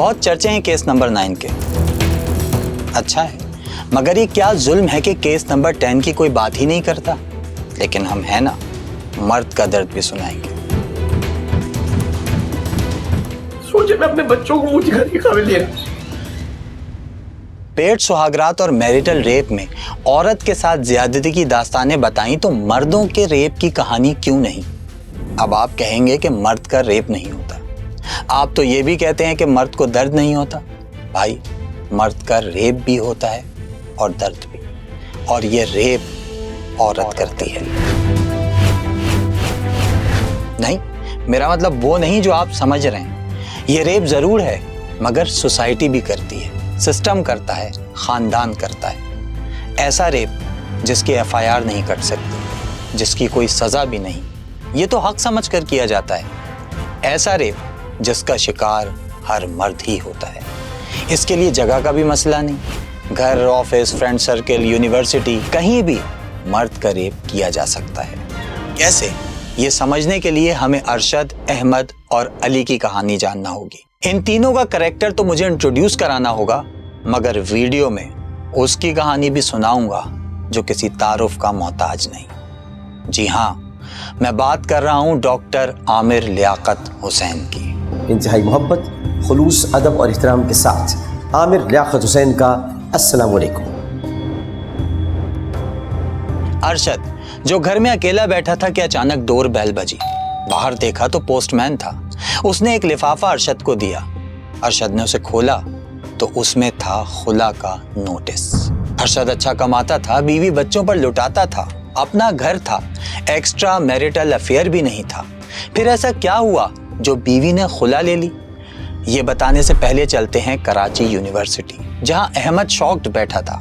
बहुत चर्चे हैं केस नंबर 9 के। अच्छा है, मगर ये क्या जुल्म है कि केस नंबर 10 की कोई बात ही नहीं करता। लेकिन हम है ना, मर्द का दर्द भी सुनाएंगे। सोचे मैं अपने बच्चों को मुझे घर के काबिल लिया। पेट सुहागरात और मैरिटल रेप में औरत के साथ ज्यादती की दास्तानें बताई तो मर्दों के रेप की कहानी क्यों नहीं? अब आप कहेंगे कि मर्द का रेप नहीं होता। आप तो ये भी कहते हैं कि मर्द को दर्द नहीं होता। भाई, मर्द का रेप भी होता है और दर्द भी, और ये रेप औरत करती है। नहीं, मेरा मतलब वो नहीं जो आप समझ रहे हैं। ये रेप जरूर है, मगर सोसाइटी भी करती है, सिस्टम करता है, खानदान करता है। ऐसा रेप जिसकी FIR नहीं कट सकती, जिसकी कोई सजा भी नहीं, ये तो हक समझकर किया जाता है। ऐसा रेप जिसका शिकार हर मर्द ही होता है। इसके लिए जगह का भी मसला नहीं। घर, ऑफिस, फ्रेंड सर्कल, यूनिवर्सिटी, कहीं भी मर्द का रेप किया जा सकता है। कैसे? ये समझने के लिए हमें अरशद, अहमद और अली की कहानी जानना होगी। इन तीनों का कैरेक्टर तो मुझे इंट्रोड्यूस कराना होगा, मगर वीडियो में उसकी कहानी भी सुनाऊंगा जो किसी तारुफ का मोहताज नहीं। जी हाँ, मैं बात कर रहा हूं डॉक्टर आमिर लियाकत हुसैन की। इंतहाई मोहब्बत, खुलूस, अदब और एहतराम के साथ आमिर लियाकत हुसैन का अस्सलाम वालेकुम। अरशद जो घर में अकेला बैठा था कि अचानक डोर बेल बजी। बाहर देखा तो पोस्टमैन था। उसने एक लिफाफा अरशद को दिया। अरशद ने उसे खोला तो उसमें था खुला का नोटिस। अरशद अच्छा कमाता था, बीवी बच्चों पर लुटाता था, अपना घर था, एक्स्ट्रा मैरिटल अफेयर भी नहीं था। फिर ऐसा क्या हुआ जो बीवी ने खुला ले ली? ये बताने से पहले चलते हैं कराची यूनिवर्सिटी, जहां अहमद शॉक्ड बैठा था।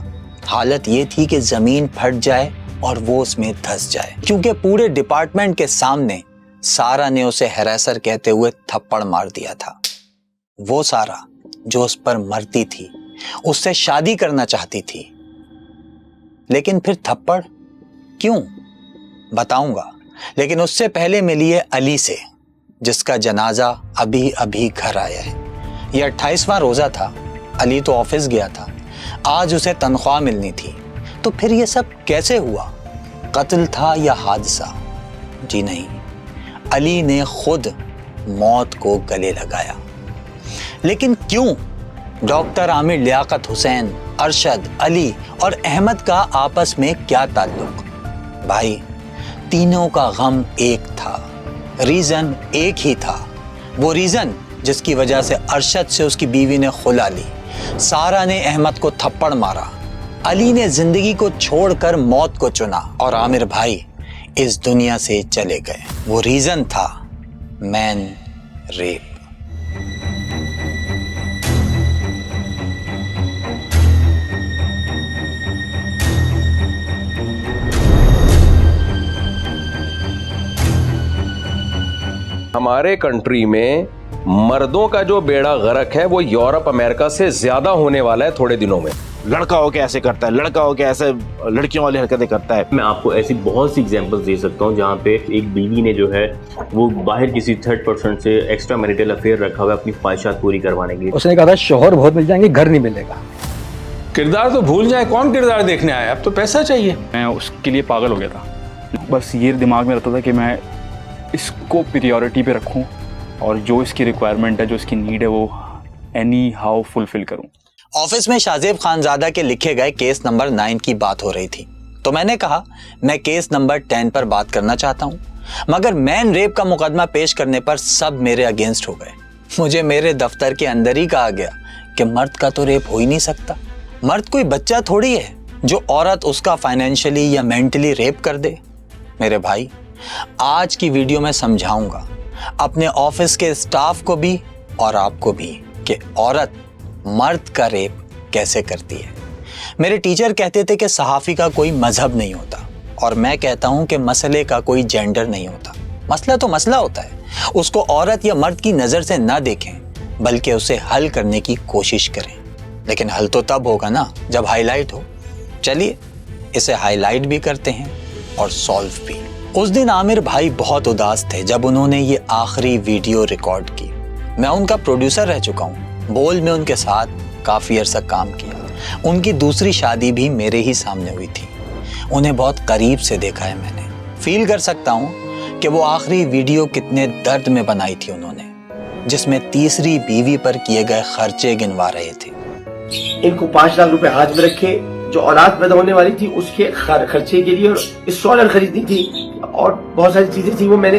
हालत ये थी कि जमीन फट जाए और वो उसमें धंस जाए, क्योंकि पूरे डिपार्टमेंट के सामने सारा ने उसे हैरेसर कहते हुए थप्पड़ मार दिया था। वो सारा जो उस पर मरती थी, उससे शादी करना चाहती थी। लेकिन फिर थप्पड़ क्यों, बताऊंगा। लेकिन उससे पहले मिलिए अली से, जिसका जनाजा अभी अभी घर आया है। यह 28वां रोजा था। अली तो ऑफिस गया था, आज उसे तनख्वाह मिलनी थी। तो फिर ये सब कैसे हुआ? कत्ल था या हादसा? जी नहीं, अली ने खुद मौत को गले लगाया। लेकिन क्यों? डॉक्टर आमिर लियाकत हुसैन, अरशद, अली और अहमद का आपस में क्या ताल्लुक? भाई, तीनों का गम एक था, रीजन एक ही था। वो रीजन जिसकी वजह से अरशद से उसकी बीवी ने खुला ली, सारा ने अहमद को थप्पड़ मारा, अली ने जिंदगी को छोड़कर मौत को चुना और आमिर भाई इस दुनिया से चले गए। वो रीजन था मैन रेप। हमारे कंट्री में मर्दों का जो बेड़ा गर्क है वो यूरोप अमेरिका से ज्यादा होने वाला है थोड़े दिनों में। लड़का हो के ऐसे करता है, लड़का हो के ऐसे लड़कियों वाली हरकतें करता है। मैं आपको ऐसी बहुत सी एग्जांपल्स दे सकता हूँ जहाँ पे एक बीवी ने जो है वो बाहर किसी थर्ड पर्सन से एक्स्ट्रा मैरिटल अफेयर रखा हुआ है अपनी ख्वाहिशात पूरी करवाने के लिए। उसने कहा था शौहर बहुत मिल जाएंगे, घर नहीं मिलेगा। किरदार तो भूल जाए, कौन किरदार देखने आया, अब तो पैसा चाहिए। मैं उसके लिए पागल हो गया था। बस ये दिमाग में रहता था कि मैं इसको प्रायोरिटी पे रखूं और जो इसकी रिक्वायरमेंट है, जो इसकी नीड है, वो एनी हाउ फुलफिल करूं। ऑफिस में शाजेब खानजादा के लिखे गए केस नंबर 9 की बात हो रही थी, तो मैंने कहा मैं केस नंबर 10 पर बात करना चाहता हूं। मगर मैन रेप का मुकदमा पेश करने पर सब मेरे अगेंस्ट हो गए। मुझे मेरे दफ्तर के अंदर ही कहा गया कि मर्द का तो रेप हो ही नहीं सकता। मर्द कोई बच्चा थोड़ी है जो औरत उसका फाइनेंशियली या मेंटली रेप कर दे। मेरे भाई, आज की वीडियो में समझाऊंगा अपने ऑफिस के स्टाफ को भी और आपको भी कि औरत मर्द का रेप कैसे करती है। मेरे टीचर कहते थे कि सहाफ़ी का कोई मजहब नहीं होता, और मैं कहता हूं कि मसले का कोई जेंडर नहीं होता। मसला तो मसला होता है, उसको औरत या मर्द की नज़र से ना देखें, बल्कि उसे हल करने की कोशिश करें। लेकिन हल तो तब होगा ना जब हाईलाइट हो। चलिए इसे हाईलाइट भी करते हैं और सॉल्व भी। उस दिन आमिर भाई बहुत उदास थे जब उन्होंने ये आखिरी वीडियो रिकॉर्ड की। मैं उनका प्रोड्यूसर रह चुका हूँ, बोल में उनके साथ काफ़ी अरसा काम किया। उनकी दूसरी शादी भी मेरे ही सामने हुई थी। उन्हें बहुत करीब से देखा है मैंने। फील कर सकता हूँ कि वो आखिरी वीडियो कितने दर्द में बनाई थी उन्होंने, जिसमें तीसरी बीवी पर किए गए खर्चे गिनवा रहे थे। इनको 5 लाख रुपए हाथ में रखे, जो औलाद पैदा होने वाली थी उसके खर्चे के लिए, और स्टॉलर खरीदनी थी और बहुत सारी चीजें थी, वो मैंने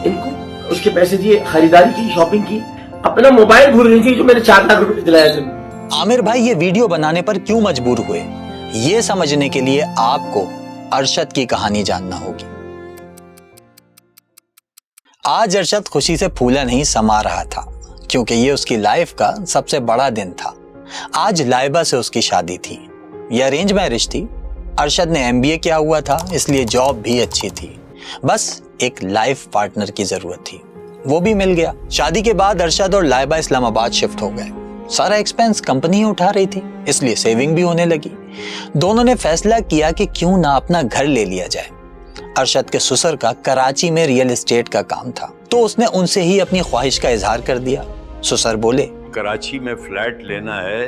इनको उसके पैसे दिए, खरीदारी की, शॉपिंग की। अपना मोबाइल भूल गई थी जो मैंने 4 लाख रुपए दिलाया था। आमिर भाई ये वीडियो बनाने पर क्यों मजबूर हुए, ये समझने के लिए आपको अरशद की कहानी जानना होगी। आज अरशद खुशी से फूला नहीं समा रहा था, क्योंकि ये उसकी लाइफ का सबसे बड़ा दिन था। आज लाइबा से उसकी शादी थी। ये अरेंज मैरिज थी। अरशद ने MBA किया हुआ था, इसलिए जॉब भी अच्छी थी। बस एक लाइफ पार्टनर की जरूरत थी, वो भी मिल गया। शादी के बाद अरशद और लाइबा इस्लामाबाद शिफ्ट हो गए। सारा एक्सपेंस कंपनी उठा रही थी, इसलिए सेविंग भी होने लगी। दोनों ने फैसला किया कि क्यों ना अपना घर ले लिया जाए। अरशद के ससुर का कराची में रियल एस्टेट का काम था, तो उसने उनसे ही अपनी ख्वाहिश का इजहार कर दिया। ससुर बोले, कराची में फ्लैट लेना है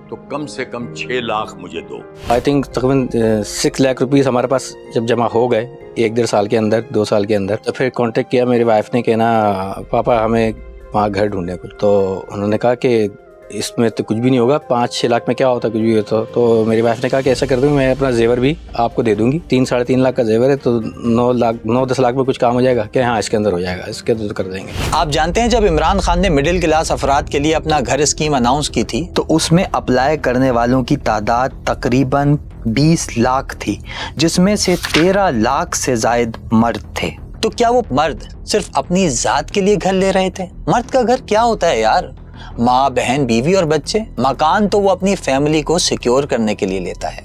तो कम से कम 6 लाख मुझे दो। आई थिंक तकरीबन 6 लाख रुपीस हमारे पास जब जमा हो गए 1-1.5 साल के अंदर, 2 साल के अंदर, तो फिर कांटेक्ट किया मेरी वाइफ ने कि ना पापा हमें वहाँ घर ढूंढने को। तो उन्होंने कहा कि इसमें तो कुछ भी नहीं होगा, 5-6 लाख में क्या होता कुछ भी हो। तो मेरी वाइफ ने कहा कि ऐसा कर दूँ, मैं अपना जेवर भी आपको दे दूंगी। 3-3.5 लाख का जेवर है, तो 9-10 लाख में कुछ काम हो जाएगा कि हाँ इसके अंदर हो जाएगा, इसके अंदर तो कर देंगे। आप जानते हैं जब इमरान खान ने मिडिल क्लास अफराद के लिए अपना घर स्कीम अनाउंस की थी, तो उसमें अप्लाई करने वालों की तादाद तकरीबन 20 लाख थी, जिसमें से 13 लाख से जायद मर्द थे। तो क्या वो मर्द सिर्फ अपनी जात के लिए घर ले रहे थे? मर्द का घर क्या होता है यार? माँ, बहन, बीवी और बच्चे। मकान तो वो अपनी फैमिली को सिक्योर करने के लिए लेता है।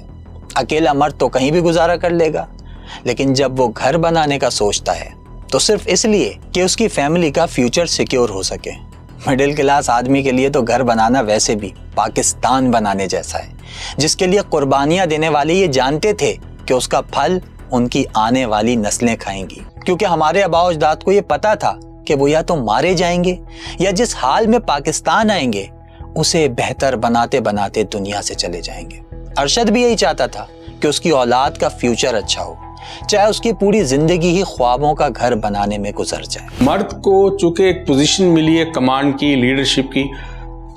अकेला मर्द तो कहीं भी गुजारा कर लेगा, लेकिन जब वो घर बनाने का सोचता है तो सिर्फ इसलिए कि उसकी फैमिली का फ्यूचर सिक्योर हो सके। मिडिल क्लास आदमी के लिए तो घर बनाना वैसे भी पाकिस्तान बनाने जैसा है, जिसके लिए कुर्बानियां देने वाले ये जानते थे कि उसका फल उनकी आने वाली नस्लें खाएंगी, क्योंकि हमारे आबाओ अजदाद को ये पता था कि वो या तो मारे जाएंगे या जिस हाल में पाकिस्तान आएंगे उसे बेहतर बनाते बनाते दुनिया से चले जाएंगे। अरशद भी यही चाहता था कि उसकी औलाद का फ्यूचर अच्छा हो, चाहे उसकी पूरी जिंदगी ही ख्वाबों का घर बनाने में गुजर जाए। मर्द को चूंकि एक पोजीशन मिली है कमांड की, लीडरशिप की,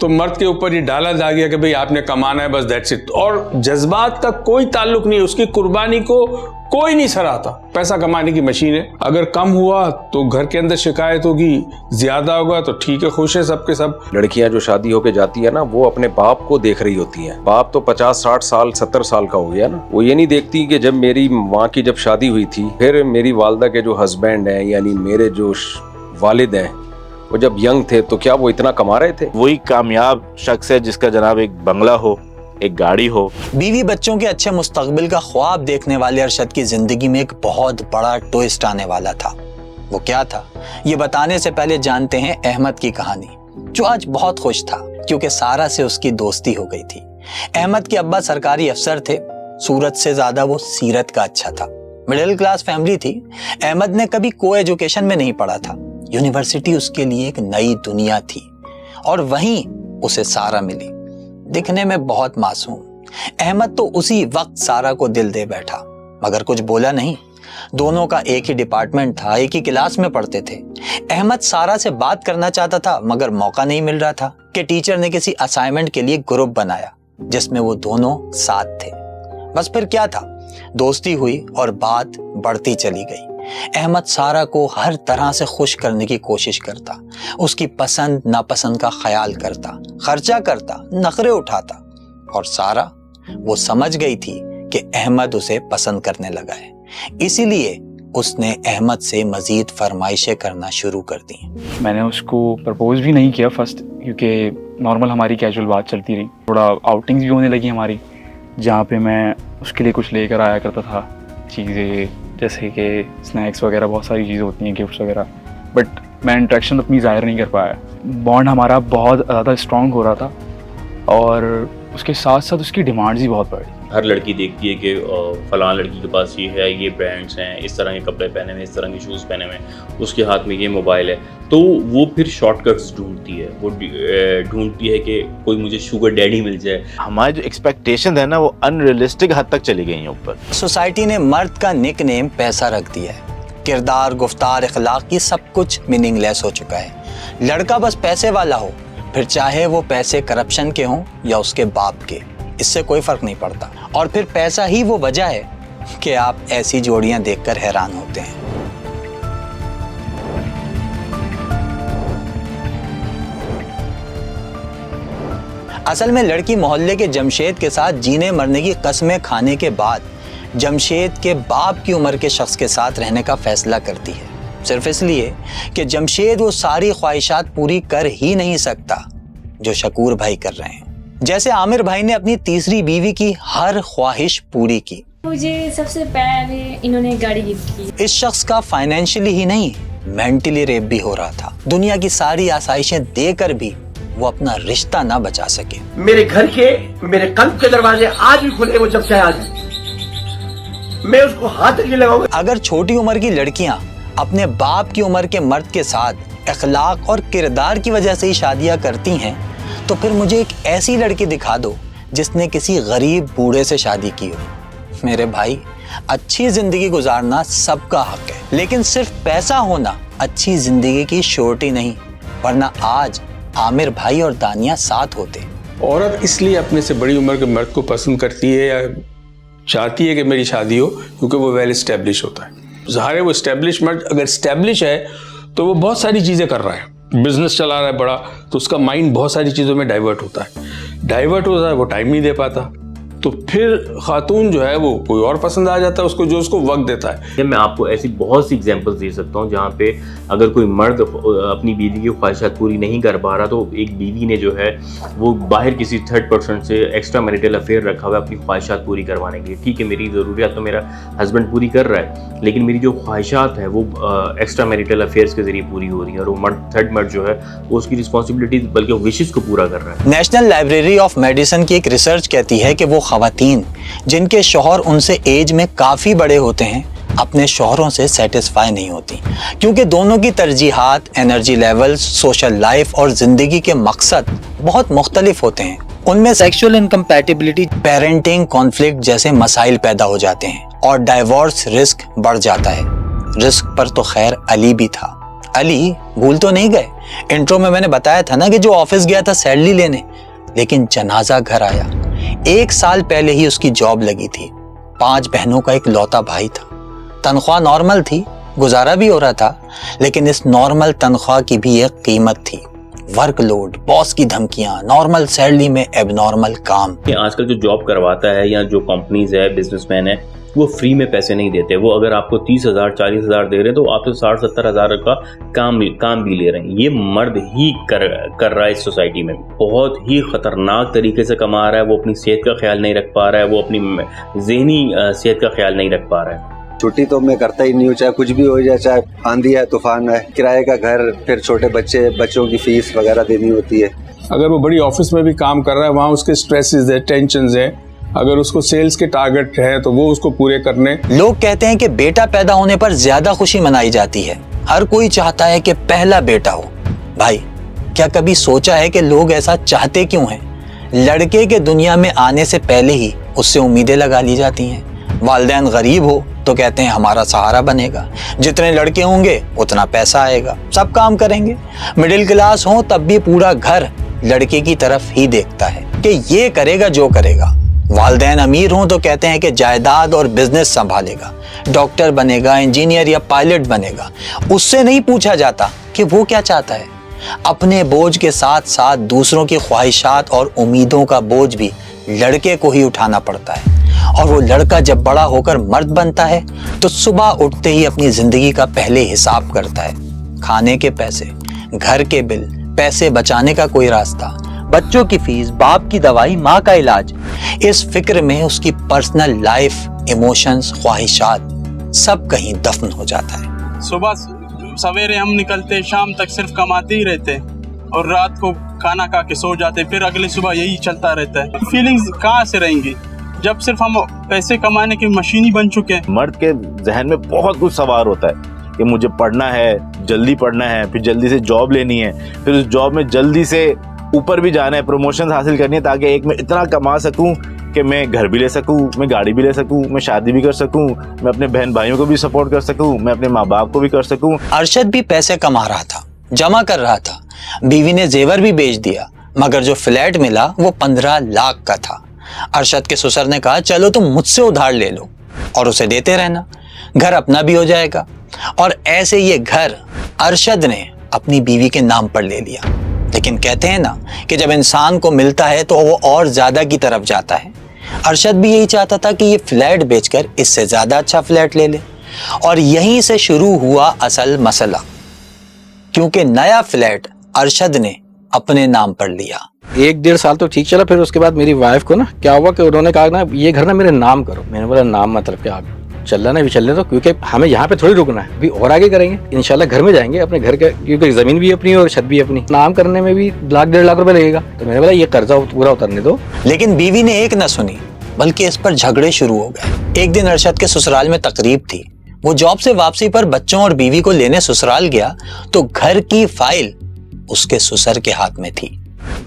तो मर्द के ऊपर ये डाला जा गया कि भाई आपने कमाना है, बस दैट्स इट। और जज्बात का कोई ताल्लुक नहीं, उसकी कुर्बानी को कोई नहीं सराहता। पैसा कमाने की मशीन है, अगर कम हुआ तो घर के अंदर शिकायत होगी, ज्यादा होगा तो ठीक है, खुश है सबके सब। लड़कियां जो शादी होके जाती है ना, वो अपने बाप को देख रही होती हैं। बाप तो 50-60 साल 70 साल का हो गया ना, वो ये नहीं देखती कि जब मेरी माँ की जब शादी हुई थी, फिर मेरी वालदा के जो हस्बैंड हैं यानी मेरे जो वालिद हैं, वो जब यंग थे तो क्या वो इतना कमा रहे थे? वही कामयाब शख्स है जिसका जनाब एक बंगला हो, एक गाड़ी हो। बीवी बच्चों के अच्छे मुस्तकबिल का ख्वाब देखने वाले अरशद की जिंदगी में एक बहुत बड़ा ट्विस्ट आने वाला था। वो क्या था, ये बताने से पहले जानते हैं अहमद की कहानी, जो आज बहुत खुश था क्योंकि सारा से उसकी दोस्ती हो गई थी। अहमद के अब्बा सरकारी अफसर थे, सूरत से ज्यादा वो सीरत का अच्छा था। मिडिल क्लास फैमिली थी। अहमद ने कभी को एजुकेशन में नहीं पढ़ा था। यूनिवर्सिटी उसके लिए एक नई दुनिया थी, और वहीं उसे सारा मिली, दिखने में बहुत मासूम। अहमद तो उसी वक्त सारा को दिल दे बैठा, मगर कुछ बोला नहीं। दोनों का एक ही डिपार्टमेंट था, एक ही क्लास में पढ़ते थे। अहमद सारा से बात करना चाहता था, मगर मौका नहीं मिल रहा था कि टीचर ने किसी असाइनमेंट के लिए ग्रुप बनाया जिसमें वो दोनों साथ थे। बस फिर क्या था, दोस्ती हुई और बात बढ़ती चली गई। अहमद सारा को हर तरह से खुश करने की कोशिश करता, उसकी पसंद नापसंद का ख्याल करता, खर्चा करता, नखरे उठाता, और सारा वो समझ गई थी कि अहमद उसे पसंद करने लगा है। इसीलिए उसने अहमद से मजीद फरमाइशें करना शुरू कर दी। मैंने उसको प्रपोज भी नहीं किया फर्स्ट, क्योंकि नॉर्मल हमारी कैजुअल बात चलती रही। थोड़ा आउटिंग्स भी होने लगी हमारी, जहाँ पे मैं उसके लिए कुछ लेकर आया करता था, चीज़ें जैसे कि स्नैक्स वगैरह, बहुत सारी चीज़ें होती हैं, गिफ्ट्स वगैरह। बट मैं इंट्रैक्शन अपनी ज़ाहिर नहीं कर पाया। बॉन्ड हमारा बहुत ज़्यादा स्ट्रॉन्ग हो रहा था, और उसके साथ साथ उसकी डिमांड्स ही बहुत बढ़ी। हर लड़की देखती है कि फलां लड़की के पास ये है, ये ब्रांड्स हैं, इस तरह के कपड़े पहने हुए, इस तरह के शूज़ पहने हुए, उसके हाथ में ये मोबाइल है, तो वो फिर शॉर्टकट्स ढूंढती है। वो ढूंढती है कि कोई मुझे शुगर डैडी मिल जाए। हमारी जो एक्सपेक्टेशन है ना वो अनरियलिस्टिक हद तक चली गई हैं ऊपर। सोसाइटी ने मर्द का निकनेम पैसा रख दिया है। किरदार, गुफ्तार, इखलाक की सब कुछ मीनिंगलेस हो चुका है। लड़का बस पैसे वाला हो, फिर चाहे वो पैसे करप्शन के हों या उसके बाप के, इससे कोई फर्क नहीं पड़ता। और फिर पैसा ही वो वजह है कि आप ऐसी जोड़ियां देखकर हैरान होते हैं। असल में लड़की मोहल्ले के जमशेद के साथ जीने मरने की कस्में खाने के बाद जमशेद के बाप की उम्र के शख्स के साथ रहने का फैसला करती है, सिर्फ इसलिए कि जमशेद वो सारी ख्वाहिशात पूरी कर ही नहीं सकता जो शकूर भाई कर रहे हैं। जैसे आमिर भाई ने अपनी तीसरी बीवी की हर ख्वाहिश पूरी की। मुझे सबसे पहले इन्होंने गाड़ी गिफ्ट की। इस शख्स का फाइनेंशियली ही नहीं, मेंटली रेप भी हो रहा था। दुनिया की सारी आसाइशें देकर भी वो अपना रिश्ता ना बचा सके। मेरे घर के, मेरे कल्ब के दरवाजे आज भी खुले, वो जब चाहे आज मैं उसको हाथ तक नहीं लगाऊंगा। अगर छोटी उम्र की लड़कियां अपने बाप की उम्र के मर्द के साथ अखलाक और किरदार की वजह से ही शादियां करती हैं, तो फिर मुझे एक ऐसी लड़की दिखा दो जिसने किसी गरीब बूढ़े से शादी की हो। मेरे भाई, अच्छी जिंदगी गुजारना सबका हक है, लेकिन सिर्फ पैसा होना अच्छी जिंदगी की श्योरिटी नहीं, वरना आज आमिर भाई और दानिया साथ होते। औरत इसलिए अपने से बड़ी उम्र के मर्द को पसंद करती है या चाहती है कि मेरी शादी हो, क्योंकि वो वेल एस्टेब्लिश होता है। ज़ाहिर है वो एस्टेब्लिश मर्द अगर एस्टेब्लिश है तो वो बहुत सारी चीज़ें कर रहा है, बिजनेस चला रहा है बड़ा, तो उसका माइंड बहुत सारी चीज़ों में डाइवर्ट होता है, वो टाइम नहीं दे पाता, तो फिर खातून जो है वो कोई और पसंद आ जाता है उसको, जो उसको वक्त देता है। मैं आपको ऐसी बहुत सी एग्जांपल्स दे सकता हूँ जहाँ पे अगर कोई मर्द अपनी बीवी की ख्वाहिशात पूरी नहीं कर पा रहा, तो एक बीवी ने जो है वो बाहर किसी थर्ड पर्सन से एक्स्ट्रा मैरिटल अफेयर रखा हुआ है अपनी ख्वाहिशात पूरी करवाने के लिए। ठीक है, मेरी ज़रूरियात तो मेरा हस्बैंड पूरी कर रहा है, लेकिन मेरी जो ख्वाहिशात है वो एक्स्ट्रा मैरिटल अफेयर्स के जरिए पूरी हो रही है, और वो थर्ड मर्द जो है वो उसकी रिस्पॉन्सिबिलिटी बल्कि विशेष को पूरा कर रहा है। नेशनल लाइब्रेरी ऑफ मेडिसिन की एक रिसर्च कहती है कि वो खवातीन जिनके शौहर उनसे एज में काफ़ी बड़े होते हैं अपने शौहरों से सेटिस्फाई नहीं होती, क्योंकि दोनों की तरजीहात, एनर्जी लेवल्स, सोशल लाइफ और ज़िंदगी के मकसद बहुत मुख्तलिफ होते हैं। उनमें सेक्सुअल इनकम्पैटिबिलिटी, पेरेंटिंग कॉन्फ्लिक्ट जैसे मसाइल पैदा हो जाते हैं और डाइवोर्स रिस्क बढ़ जाता है। रिस्क पर तो खैर अली भी था। अली भूल तो नहीं गए, इंट्रो में मैंने बताया था ना कि जो ऑफिस गया था सैलरी लेने, लेकिन जनाजा घर आया। 1 साल पहले ही उसकी जॉब लगी थी, 5 बहनों का एक लौता भाई था, तनख्वाह नॉर्मल थी, गुजारा भी हो रहा था, लेकिन इस नॉर्मल तनख्वाह की भी एक कीमत थी। वर्कलोड, बॉस की धमकियां, नॉर्मल सैलरी में एबनॉर्मल काम। आजकल जो जॉब करवाता है या जो कंपनीज है, बिजनेसमैन है, वो फ्री में पैसे नहीं देते। वो अगर आपको 30,000 40,000 दे रहे हैं तो आपसे 60-70 हज़ार का काम भी ले रहे हैं। ये मर्द ही कर रहा है इस सोसाइटी में, बहुत ही खतरनाक तरीके से कमा रहा है। वो अपनी सेहत का ख्याल नहीं रख पा रहा है, वो अपनी ज़हनी सेहत का ख्याल नहीं रख पा रहा है। छुट्टी तो मैं करता ही नहीं हूँ, चाहे कुछ भी हो जाए, चाहे आंधी है, तूफान है, किराए का घर, फिर छोटे बच्चों की फीस वगैरह देनी होती है। अगर वो बड़ी ऑफिस में भी काम कर रहा है, वहाँ उसके स्ट्रेसेस है, टेंशन्स है, अगर उसको सेल्स के टारगेट है तो वो उसको पूरे करने। लोग कहते हैं कि बेटा पैदा होने पर ज्यादा खुशी मनाई जाती है, हर कोई चाहता है कि पहला बेटा हो। भाई, क्या कभी सोचा है कि लोग ऐसा चाहते क्यों हैं? लड़के के दुनिया में आने से पहले ही उससे उम्मीदें लगा ली जाती हैं। वालिदैन गरीब हो तो कहते हैं हमारा सहारा बनेगा, जितने लड़के होंगे उतना पैसा आएगा, सब काम करेंगे। मिडिल क्लास हो तब भी पूरा घर लड़के की तरफ ही देखता है कि ये करेगा जो करेगा। वालिदैन अमीर हों तो कहते हैं कि जायदाद और बिजनेस संभालेगा, डॉक्टर बनेगा, इंजीनियर या पायलट बनेगा। उससे नहीं पूछा जाता कि वो क्या चाहता है। अपने बोझ के साथ साथ दूसरों की ख्वाहिशात और उम्मीदों का बोझ भी लड़के को ही उठाना पड़ता है। और वो लड़का जब बड़ा होकर मर्द बनता है तो सुबह उठते ही अपनी जिंदगी का पहले हिसाब करता है। खाने के पैसे, घर के बिल, पैसे बचाने का कोई रास्ता, बच्चों की फीस, बाप की दवाई, माँ का इलाज। इस फिक्र में उसकी पर्सनल लाइफ, इमोशंस, ख्वाहिशात सब कहीं दफन हो जाता है। सुबह सवेरे हम निकलते, शाम तक सिर्फ कमाते ही रहते और रात को खाना खा के सो जाते, फिर अगली सुबह यही चलता रहता है। फीलिंग्स कहाँ से रहेंगी? जब सिर्फ हम पैसे कमाने की मशीन ही बन चुके हैं। मर्द के जहन में बहुत कुछ सवार होता है कि मुझे पढ़ना है, जल्दी पढ़ना है, फिर जल्दी से जॉब लेनी है, फिर उस जॉब में जल्दी से ऊपर भी जाना है, प्रमोशन हासिल करनी है, ताकि एक मैं इतना कमा सकूं कि मैं घर भी ले सकूं, मैं गाड़ी भी ले सकूं, मैं शादी भी कर सकूं, मैं अपने बहन भाइयों को भी सपोर्ट कर सकूं, मैं अपने माँ बाप को भी कर सकूं। अरशद भी पैसे कमा रहा था, जमा कर रहा था। बीवी ने जेवर भी बेच दिया, मगर जो फ्लैट मिला वो 15 लाख का था। अरशद के ससुर ने कहा चलो तुम मुझसे उधार ले लो और उसे देते रहना, घर अपना भी हो जाएगा। और ऐसे ये घर अरशद ने अपनी बीवी के नाम पर ले लिया। लेकिन कहते हैं ना कि जब इंसान को मिलता है तो वो और ज्यादा की तरफ जाता है। अरशद भी यही चाहता था कि ये फ्लैट बेचकर इससे ज्यादा अच्छा फ्लैट ले ले, और यहीं से शुरू हुआ असल मसला, क्योंकि नया फ्लैट अरशद ने अपने नाम पर लिया। 1-1.5 साल तो ठीक चला, फिर उसके बाद मेरी वाइफ को ना क्या हुआ कि उन्होंने कहा ना ये घर ना मेरे नाम करो। मैंने बोला नाम मतलब क्या, चलना ना भी चलने दो, क्योंकि हमें यहाँ पे थोड़ी रुकना है, अभी और आगे करेंगे इंशाल्लाह, घर में जाएंगे अपने घर का, क्योंकि जमीन भी अपनी और छत भी अपनी। नाम करने में भी 1-1.5 लाख रुपए लगेगा, तो मैंने बोला ये कर्जा पूरा उतरने दो। लेकिन बीवी ने एक न सुनी, बल्कि इस पर झगड़े शुरू हो गए। एक दिन अरशद के ससुराल में तकरीब थी। वो जॉब से वापसी पर बच्चों और बीवी को लेने ससुराल गया तो घर की फाइल उसके ससुर के हाथ में थी।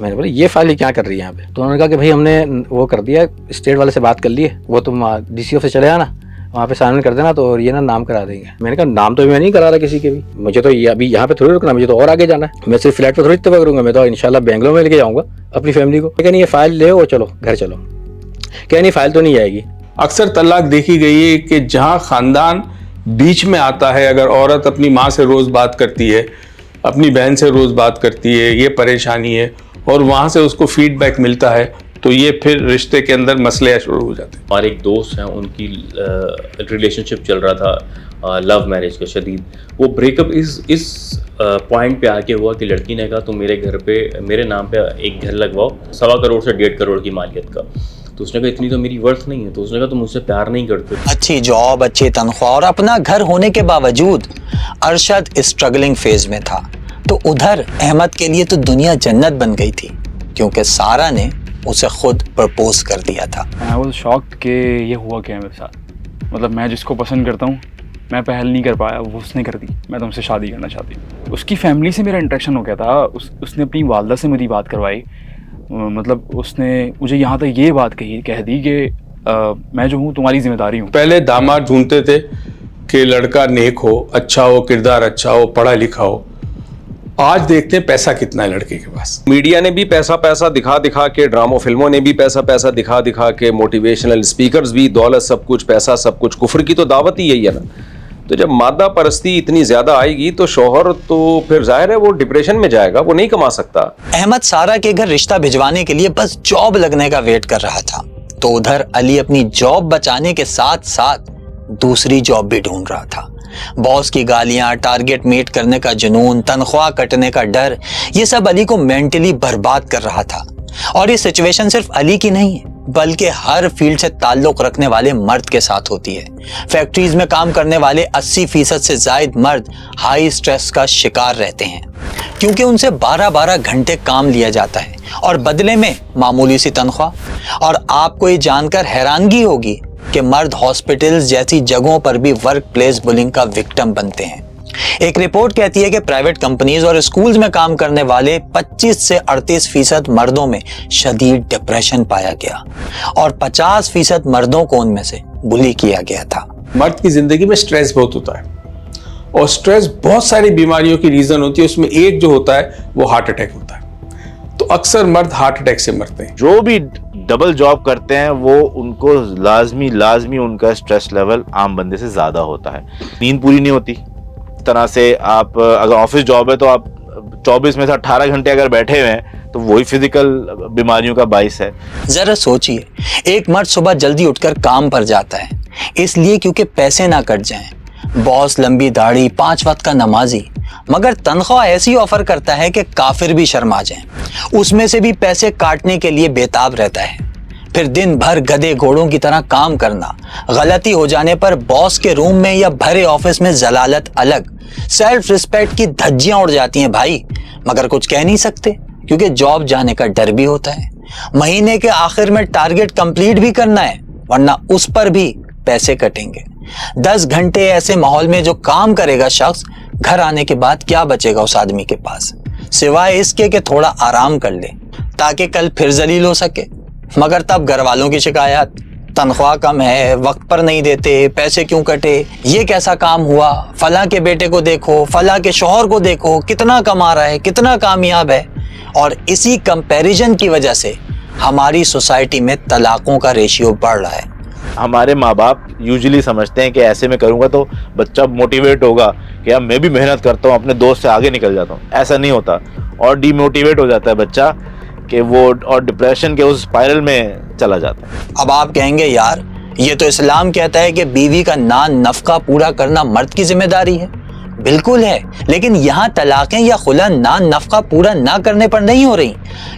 मैंने बोला ये फाइल क्या कर रही है यहाँ पे? तो उन्होंने कहा कि भाई हमने वो कर दिया, स्टेट वाले से बात कर लिए, वो तुम डीसी ऑफिस चले आना, वहाँ पे साइन कर देना, तो ये ना नाम करा देंगे। मैंने कहा नाम तो मैं नहीं करा रहा किसी के भी, मुझे तो ये अभी यहाँ पे थोड़ी रुकना, मुझे तो और आगे जाना है, मैं सिर्फ फ्लैट पे थोड़ी इत्तेफाक करूंगा, मैं तो इंशाल्लाह बेंगलोर में लेके जाऊंगा अपनी फैमिली को। लेकिन ये फाइल ले वो चलो घर चलो, क्या नहीं फाइल तो नहीं आएगी। अक्सर तलाक देखी गई है कि जहाँ खानदान बीच में आता है, अगर औरत अपनी माँ से रोज बात करती है, अपनी बहन से रोज बात करती है, ये परेशानी है, और वहाँ से उसको फीडबैक मिलता है, तो ये फिर रिश्ते के अंदर मसले शुरू हो जाते हैं। हमारे एक दोस्त हैं, उनकी रिलेशनशिप चल रहा था लव मैरिज का शदीद। वो ब्रेकअप इस पॉइंट पे आके हुआ कि लड़की ने कहा तुम मेरे घर पे मेरे नाम पे एक घर लगवाओ 1.25 करोड़ से 1.5 करोड़ की मालियत का। तो उसने कहा इतनी तो मेरी वर्थ नहीं है। तो उसने कहा तुम मुझसे प्यार नहीं करते। अच्छी जॉब, अच्छी तनख्वाह और अपना घर होने के बावजूद अरशद स्ट्रगलिंग फेज में था। तो उधर अहमद के लिए तो दुनिया जन्नत बन गई थी, क्योंकि सारा ने उसे खुद प्रपोज कर दिया था। आई वाज शॉक्ड कि ये हुआ क्या है मेरे साथ। मतलब मैं जिसको पसंद करता हूँ मैं पहल नहीं कर पाया, वो उसने कर दी। मैं तुमसे शादी करना चाहती हूँ। उसकी फैमिली से मेरा इंटरेक्शन हो गया था। उसने अपनी वालदा से मेरी बात करवाई। मतलब उसने मुझे यहाँ तक ये बात कह दी कि मैं जो हूँ तुम्हारी जिम्मेदारी हूँ। पहले दामाद ढूंढते थे कि लड़का नेक हो, अच्छा हो, किरदार अच्छा हो, पढ़ा लिखा हो। आज देखते हैं पैसा कितना है लड़के के पास। मीडिया ने भी पैसा पैसा दिखा दिखा के, ड्रामो फिल्मों ने भी पैसा पैसा दिखा दिखा के, मोटिवेशनल स्पीकर्स भी, दौलत सब कुछ, पैसा सब कुछ। कुफ्र की तो दावत ही यही है ना। तो जब मादा परस्ती इतनी ज्यादा आएगी तो शौहर तो फिर जाहिर है वो डिप्रेशन में जाएगा, वो नहीं कमा सकता। अहमद सारा के घर रिश्ता भिजवाने के लिए बस जॉब लगने का वेट कर रहा था, तो उधर अली अपनी जॉब बचाने के साथ साथ दूसरी जॉब भी ढूंढ रहा था। बॉस की गालियां, टारगेट मीट करने का जुनून, तनख्वाह कटने का डर, ये सब अली को मेंटली बर्बाद कर रहा था। और ये सिचुएशन सिर्फ अली की नहीं है, बल्कि हर फील्ड से ताल्लुक रखने वाले मर्द के साथ होती है। फैक्ट्रीज में काम करने वाले 80% से ज्यादा मर्द हाई स्ट्रेस का शिकार रहते हैं, क्योंकि उनसे 12-12 घंटे काम लिया जाता है और बदले में मामूली सी तनख्वाह। और आपको ये जानकर हैरानगी होगी कि मर्द हॉस्पिटल्स जैसी जगहों पर भी वर्क प्लेस बुलिंग का विक्टिम बनते हैं। एक रिपोर्ट कहती है कि प्राइवेट कंपनीज और स्कूल्स में काम करने वाले 25 से 38% मर्दों में शदीद डिप्रेशन पाया गया और 50% मर्दों को उनमें से बुली किया गया था। मर्द की जिंदगी में स्ट्रेस बहुत होता है और स्ट्रेस बहुत सारी बीमारियों की रीजन होती है। उसमें एक जो होता है वो हार्ट अटैक होता है। तो अक्सर मर्द हार्ट अटैक से मरते हैं। जो भी डबल जॉब करते हैं वो उनको लाजमी उनका स्ट्रेस लेवल आम बंदे से ज्यादा होता है। नींद पूरी नहीं होती तरह से। आप अगर ऑफिस जॉब है तो आप 24 में से 18 घंटे अगर बैठे हुए हैं तो वही फिजिकल बीमारियों का बाइस है। जरा सोचिए, एक मर्द सुबह जल्दी उठकर काम पर जाता है इसलिए क्योंकि पैसे ना कट जाएं। बॉस लंबी दाढ़ी, 5 वक्त का नमाजी, मगर तनख्वाह ऐसी ऑफर करता है कि काफिर भी शर्मा जाएं। उसमें से भी पैसे काटने के लिए बेताब रहता है। फिर दिन भर गधे घोड़ों की तरह काम करना, गलती हो जाने पर बॉस के रूम में या भरे ऑफिस में जलालत अलग। सेल्फ रिस्पेक्ट की धज्जियां उड़ जाती हैं भाई, मगर कुछ कह नहीं सकते क्योंकि जॉब जाने का डर भी होता है। महीने के आखिर में टारगेट कंप्लीट भी करना है, वरना उस पर भी पैसे कटेंगे। 10 घंटे ऐसे माहौल में जो काम करेगा शख्स, घर आने के बाद क्या बचेगा उस आदमी के पास, सिवाय इसके कि थोड़ा आराम कर ले ताकि कल फिर जलील हो सके। मगर तब घर वालों की शिकायत, तनख्वाह कम है, वक्त पर नहीं देते, पैसे क्यों कटे, ये कैसा काम हुआ, फला के बेटे को देखो, फला के शौहर को देखो, कितना कमा रहा है, कितना कामयाब है। और इसी कंपैरिजन की वजह से हमारी सोसाइटी में तलाकों का रेशियो बढ़ रहा है। हमारे माँ बाप यूजुअली समझते हैं कि ऐसे में करूँगा तो बच्चा मोटिवेट होगा कि यार मैं भी मेहनत करता हूँ, अपने दोस्त से आगे निकल जाता हूँ। ऐसा नहीं होता और डीमोटिवेट हो जाता है बच्चा कि वो और डिप्रेशन के उस स्पाइरल में चला जाता है। अब आप कहेंगे यार ये तो इस्लाम कहता है कि बीवी का नान नफका पूरा करना मर्द की जिम्मेदारी है। बिल्कुल है, लेकिन यहाँ तलाकें या खुला नान नफका पूरा ना करने पर नहीं हो रही,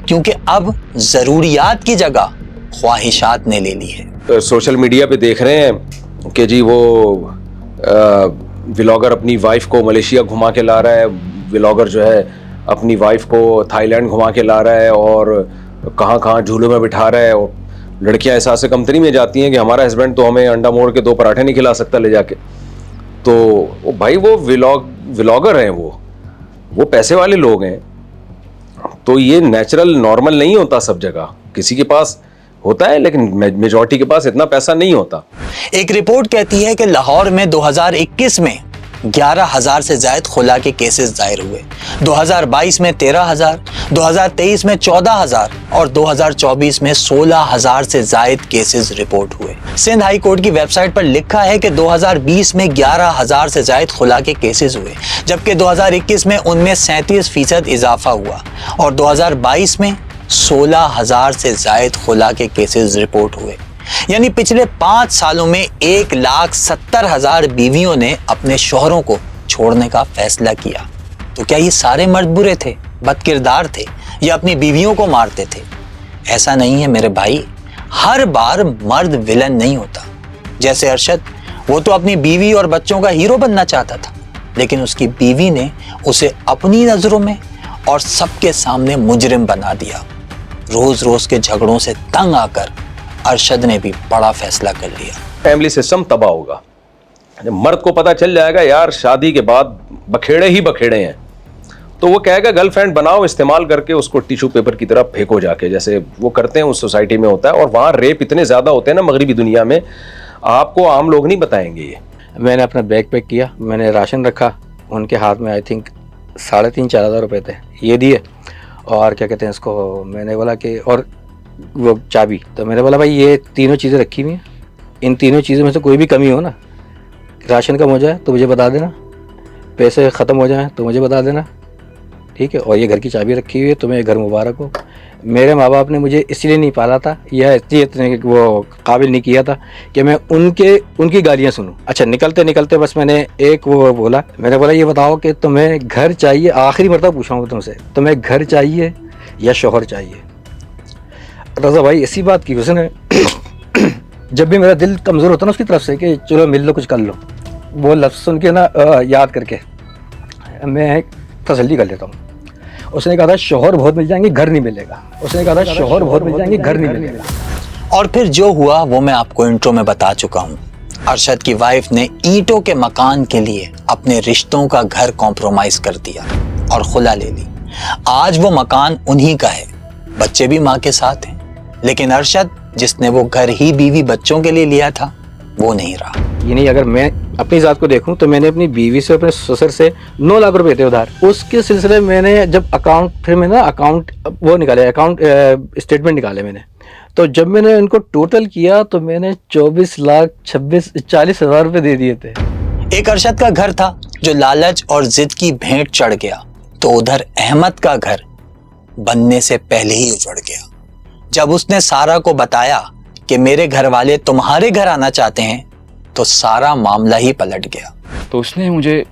क्योंकि अब जरूरियात की जगह ख्वाहिशात ने ले ली है। तो सोशल मीडिया पे देख रहे हैं कि जी वो व्लॉगर अपनी वाइफ को मलेशिया घुमा के ला रहा है, व्लॉगर जो है अपनी वाइफ को थाईलैंड घुमा के ला रहा है और कहाँ कहाँ झूलों में बिठा रहा है। और लड़कियां एहसास से कमतरी में जाती हैं कि हमारा हस्बैंड तो हमें अंडा मोड़ के 2 पराठे नहीं खिला सकता ले जाके। तो भाई वो व्लॉगर हैं, वो पैसे वाले लोग हैं। तो ये नेचुरल नॉर्मल नहीं होता सब जगह, किसी के पास होता है लेकिन मेजॉरिटी के पास इतना पैसा नहीं होता। एक रिपोर्ट कहती है कि लाहौर में 2021 में 11,000 से ज्यादा खुला के केसेस दायर हुए, 2022 में 13,000, 2023 में 14,000 और 2024 में 16,000 से ज्यादा केसेस रिपोर्ट हुए। सिंध हाई कोर्ट की वेबसाइट पर लिखा है कि 2020 में 11,000 से ज्यादा खुला के केसेस हुए, जबकि 2021 में उनमें 37% इजाफा हुआ और 2022 में 16,000 से ज्यादा खुला के केसेस रिपोर्ट हुए। यानी पिछले 5 सालों में 1,70,000 बीवियों ने अपने शौहरों को छोड़ने का फैसला किया। तो क्या ये सारे मर्द बुरे थे, बदकिरदार थे या अपनी बीवियों को मारते थे? ऐसा नहीं है मेरे भाई, हर बार मर्द विलन नहीं होता। जैसे अरशद, वो तो अपनी बीवी और बच्चों का हीरो बनना चाहता था, लेकिन उसकी बीवी ने उसे अपनी नजरों में और सबके सामने मुजरिम बना दिया। रोज रोज के झगड़ों से तंग आकर अरशद ने भी बड़ा फैसला कर लिया। फैमिली सिस्टम तबाह होगा। जब मर्द को पता चल जाएगा यार शादी के बाद बखेड़े ही बखेड़े हैं, तो वो कहेगा गर्लफ्रेंड बनाओ, इस्तेमाल करके उसको टिश्यू पेपर की तरह फेंको जाके, जैसे वो करते हैं उस सोसाइटी में होता है। और वहाँ रेप इतने ज़्यादा होते हैं ना मगरबी दुनिया में, आपको आम लोग नहीं बताएंगे। ये मैंने अपना बैग पैक किया, मैंने राशन रखा, उनके हाथ में आई थिंक 3,500-4 हज़ार रुपये थे, ये दिए। और क्या कहते हैं इसको, मैंने बोला कि और वो चाबी, तो मैंने बोला भाई ये तीनों चीज़ें रखी हुई हैं, इन तीनों चीज़ों में से कोई भी कमी हो ना, राशन कम हो जाए तो मुझे बता देना, पैसे ख़त्म हो जाए तो मुझे बता देना, ठीक है। और ये घर की चाबी रखी हुई है, तुम्हें घर मुबारक हो। मेरे माँ बाप ने मुझे इसलिए नहीं पाला था या इसलिए इतने वो काबिल नहीं किया था कि मैं उनकी गालियाँ सुनूं। अच्छा, निकलते निकलते बस मैंने एक वो बोला, मैंने बोला ये बताओ कि तुम्हें घर चाहिए, आखिरी मरतबा पूछा हूँ तुमसे, तुम्हें घर चाहिए या शौहर चाहिए? रज़ा भाई इसी बात की उसने जब भी मेरा दिल कमज़ोर होता ना उसकी तरफ से कि चलो मिल लो, कुछ कर लो, वो लफ्ज़ सुन के ना याद करके मैं तसल्ली कर लेता हूँ। उसने कहा था शौहर बहुत मिल जाएंगे, घर नहीं मिलेगा। उसने कहा था शौहर बहुत मिल जाएंगे, घर नहीं मिलेगा। और फिर जो हुआ वो मैं आपको इंट्रो में बता चुका हूँ। अरशद की वाइफ ने ईंटों के मकान के लिए अपने रिश्तों का घर कॉम्प्रोमाइज कर दिया और खुला ले ली। आज वो मकान उन्हीं का है, बच्चे भी माँ के साथ हैं, लेकिन अरशद जिसने वो घर ही बीवी बच्चों के लिए लिया था वो नहीं रहा। ये नहीं, अगर मैं अपनी ज़ात को देखूं तो मैंने अपनी बीवी से, अपने ससुर से 9 लाख रुपए थे उधार। उसके सिलसिले में मैंने जब अकाउंट वो निकाले, अकाउंट स्टेटमेंट निकाले मैंने, तो जब मैंने इनको टोटल किया तो मैंने 24,40,000 रुपए दे दिए थे। एक अरशद का घर था जो लालच और जिद की भेंट चढ़ गया, तो उधर अहमद का घर बनने से पहले ही उजड़ गया। जब उसने सारा को बताया कि मेरे घर वाले तुम्हारे घर आना चाहते हैं, तो सारा मामला ही पलट गया। तो उसने मुझे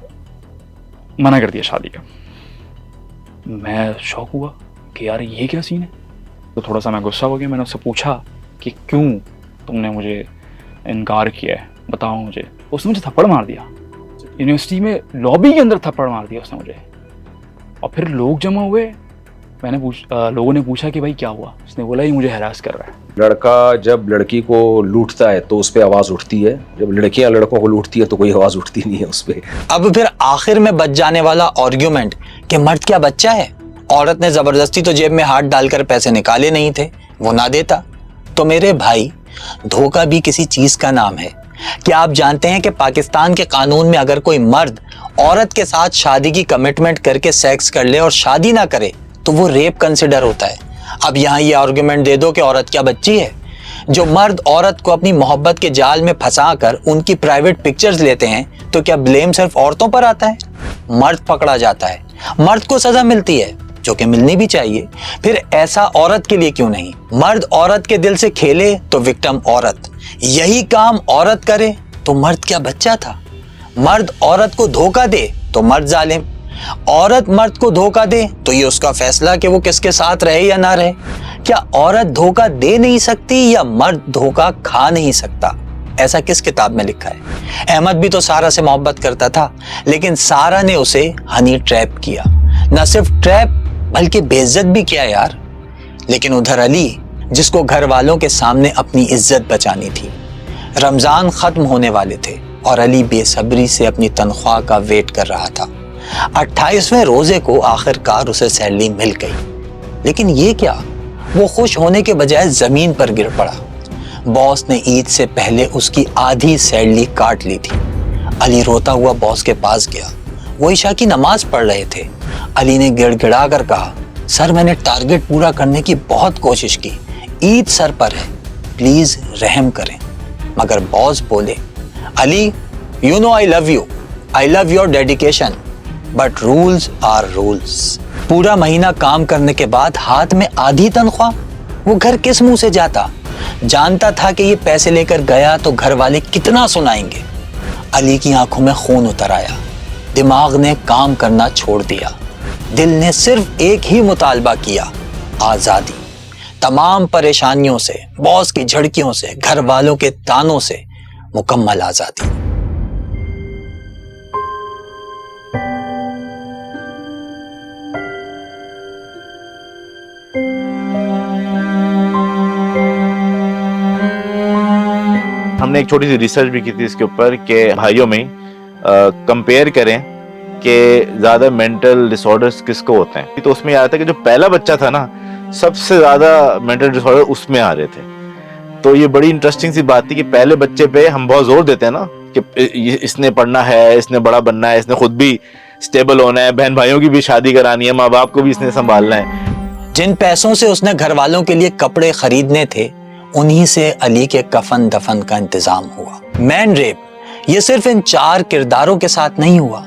मना कर दिया शादी का। मैं शॉक हुआ कि यार ये क्या सीन है। तो थोड़ा सा मैं गुस्सा हो गया। मैंने उससे पूछा कि क्यों तुमने मुझे इनकार किया है, बताओ मुझे। उसने मुझे थप्पड़ मार दिया, यूनिवर्सिटी में लॉबी के अंदर थप्पड़ मार दिया उसने मुझे। और फिर लोग जमा हुए लोगों ने पूछा कि भाई क्या हुआ, उसने बोला ये मुझे हैरास कर रहा है। लड़का जब लड़की को लूटता है तो उस पर आवाज उठती है, जब लड़कियां लड़कों को लूटती है तो कोई आवाज उठती नहीं है उस पर। अब फिर आखिर में बच जाने वाला आर्ग्यूमेंट कि मर्द क्या बच्चा है, औरत ने जबरदस्ती तो जेब में हाथ डालकर पैसे निकाले नहीं थे, वो ना देता। तो मेरे भाई, धोखा भी किसी चीज का नाम है। क्या आप जानते हैं कि पाकिस्तान के कानून में अगर कोई मर्द औरत के साथ शादी की कमिटमेंट करके सेक्स कर ले और शादी ना करे तो वो रेप कंसिडर होता है। अब यहाँ ये आर्गुमेंट दे दो कि औरत क्या बच्ची है। जो मर्द औरत को अपनी मोहब्बत के जाल में फंसाकर उनकी प्राइवेट पिक्चर्स लेते हैं तो क्या ब्लेम सिर्फ औरतों पर आता है? मर्द पकड़ा जाता है, मर्द को सजा मिलती है, जो कि मिलनी भी चाहिए। फिर ऐसा औरत के लिए क्यों नहीं? मर्द औरत के दिल से खेले तो विक्टिम औरत, यही काम औरत करे तो मर्द क्या बच्चा था? मर्द औरत को धोखा दे तो मर्द जालिम, औरत मर्द को धोखा दे तो ये उसका फैसला कि वो किसके साथ रहे या ना रहे। क्या औरत धोखा दे नहीं सकती या मर्द धोखा खा नहीं सकता? ऐसा किस किताब में लिखा है? अहमद भी तो सारा से मोहब्बत करता था, लेकिन सारा ने उसे हनी ट्रैप किया। न सिर्फ ट्रैप बल्कि बेइज्जत भी किया यार। लेकिन उधर अली, जिसको घर वालों के सामने अपनी इज्जत बचानी थी। रमजान खत्म होने वाले थे और अली बेसब्री से अपनी तनख्वाह का वेट कर रहा था। 28वें रोजे को आखिरकार उसे सैलरी मिल गई। लेकिन ये क्या, वो खुश होने के बजाय जमीन पर गिर पड़ा। बॉस ने ईद से पहले उसकी आधी सैलरी काट ली थी। अली रोता हुआ बॉस के पास गया। वो ईशा की नमाज पढ़ रहे थे। अली ने गिड़गिड़ा कर कहा, सर मैंने टारगेट पूरा करने की बहुत कोशिश की, ईद सर पर है, प्लीज रहम करें। मगर बॉस बोले, Ali you know I love you, I love your dedication, but rules are rules. पूरा महीना काम करने के बाद हाथ में आधी तनख्वाह, वो घर किस मुंह से जाता? जानता था कि ये पैसे लेकर गया तो घर वाले कितना सुनाएंगे। अली की आंखों में खून उतर आया। दिमाग ने काम करना छोड़ दिया। दिल ने सिर्फ एक ही मुतालबा किया, आजादी। तमाम परेशानियों से, बॉस की झड़कियों से, घर वालों के तानों से मुकम्मल आजादी। हमने एक छोटी सी रिसर्च भी की थी इसके ऊपर कि भाइयों में कंपेयर करें कि ज़्यादा मेंटल डिसऑर्डर्स किसको होते हैं। तो उसमें आ रहा था कि जो पहला बच्चा था ना, सबसे ज़्यादा मेंटल डिसऑर्डर उसमें आ रहे थे। तो ये बड़ी इंटरेस्टिंग सी बात थी कि पहले बच्चे पे हम बहुत जोर देते हैं ना कि इसने पढ़ना है, इसने बड़ा बनना है, इसने खुद भी स्टेबल होना है, बहन भाइयों की भी शादी करानी है, माँ बाप को भी इसने संभालना है। जिन पैसों से उसने घर वालों के लिए कपड़े खरीदने थे, उन्हीं से अली के कफन दफन का इंतजाम हुआ। मैन रेप ये सिर्फ इन 4 किरदारों के साथ नहीं हुआ,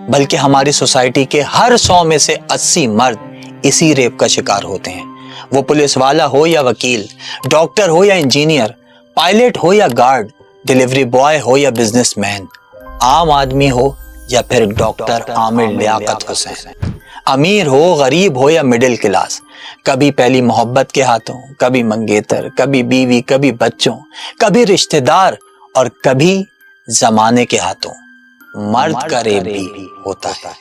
बल्कि हमारी सोसाइटी के हर 100 में से 80 मर्द इसी रेप का शिकार होते हैं। वो पुलिस वाला हो या वकील, डॉक्टर हो या इंजीनियर, पायलट हो या गार्ड, डिलीवरी बॉय हो या बिजनेसमैन, आम आदमी हो या फिर डॉक्टर आमिर लियाकत हुसैन, अमीर हो, गरीब हो या मिडिल क्लास, कभी पहली मोहब्बत के हाथों, कभी मंगेतर, कभी बीवी, कभी बच्चों, कभी रिश्तेदार और कभी जमाने के हाथों, मर्द का रेप भी होता है।